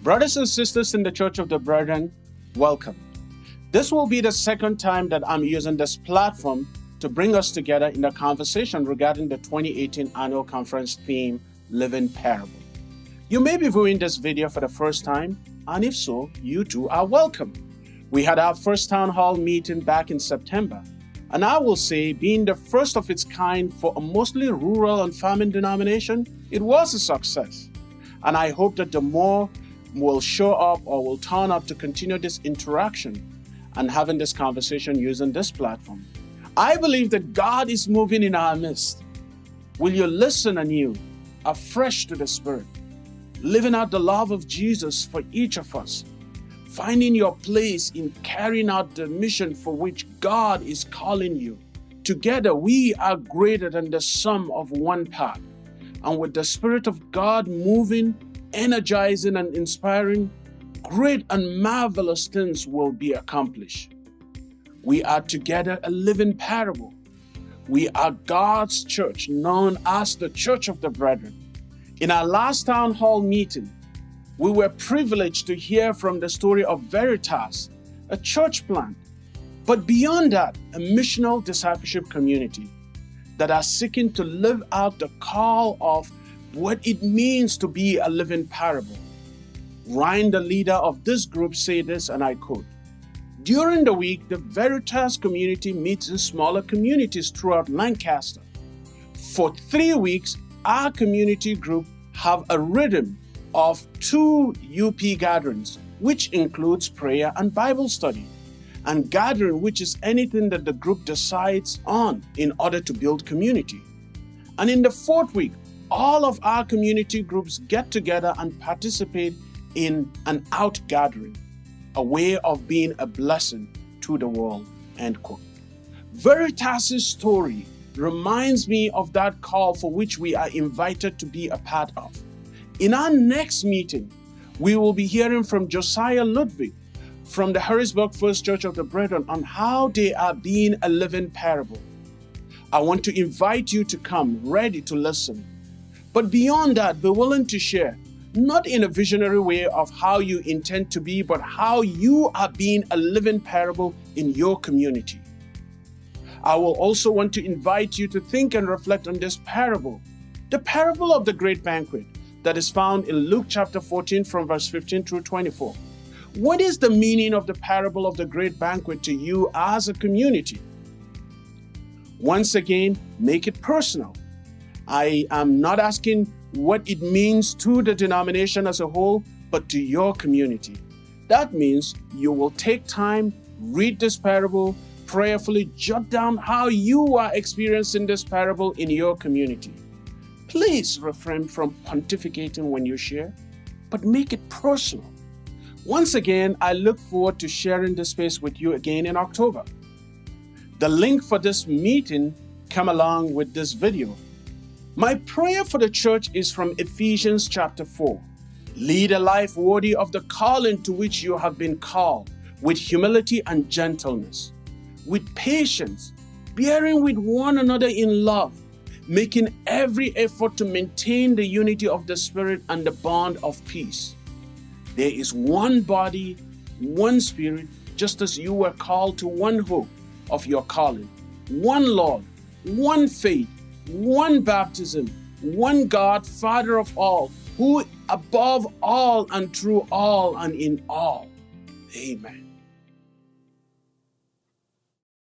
Brothers and sisters in the Church of the Brethren, welcome. This will be the second time that I'm using this platform to bring us together in a conversation regarding the 2018 annual conference theme, Living Parable. You may be viewing this video for the first time, and if so, you too are welcome. We had our first town hall meeting back in September, and I will say, being the first of its kind for a mostly rural and farming denomination, it was a success. And I hope that the more will show up or will turn up to continue this interaction and having this conversation using this platform. I believe that God is moving in our midst. Will you listen anew, afresh to the Spirit, living out the love of Jesus for each of us, finding your place in carrying out the mission for which God is calling you. Together, we are greater than the sum of one part. And with the Spirit of God moving, energizing, and inspiring, great and marvelous things will be accomplished. We are together a living parable. We are God's church, known as the Church of the Brethren. In our last town hall meeting, we were privileged to hear from the story of Veritas, a church plant, but beyond that, a missional discipleship community that are seeking to live out the call of what it means to be a living parable. Ryan, the leader of this group, said this, and I quote, "During the week, the Veritas community meets in smaller communities throughout Lancaster. For 3 weeks, our community group have a rhythm of 2 UP gatherings, which includes prayer and Bible study, and gathering, which is anything that the group decides on in order to build community. And in the 4th week, all of our community groups get together and participate in an out gathering, a way of being a blessing to the world," end quote. Veritas' story reminds me of that call for which we are invited to be a part of. In our next meeting, we will be hearing from Josiah Ludwig from the Harrisburg First Church of the Brethren on how they are being a living parable. I want to invite you to come ready to listen. But beyond that, be willing to share, not in a visionary way of how you intend to be, but how you are being a living parable in your community. I will also want to invite you to think and reflect on this parable, the parable of the great banquet that is found in Luke chapter 14 from verse 15 through 24. What is the meaning of the parable of the great banquet to you as a community? Once again, make it personal. I am not asking what it means to the denomination as a whole, but to your community. That means you will take time, read this parable, prayerfully jot down how you are experiencing this parable in your community. Please refrain from pontificating when you share, but make it personal. Once again, I look forward to sharing this space with you again in October. The link for this meeting come along with this video. My prayer for the church is from Ephesians chapter 4. Lead a life worthy of the calling to which you have been called, with humility and gentleness, with patience, bearing with one another in love, making every effort to maintain the unity of the Spirit and the bond of peace. There is one body, one Spirit, just as you were called to one hope of your calling, one Lord, one faith, one baptism, one God, Father of all, who above all and through all and in all. Amen.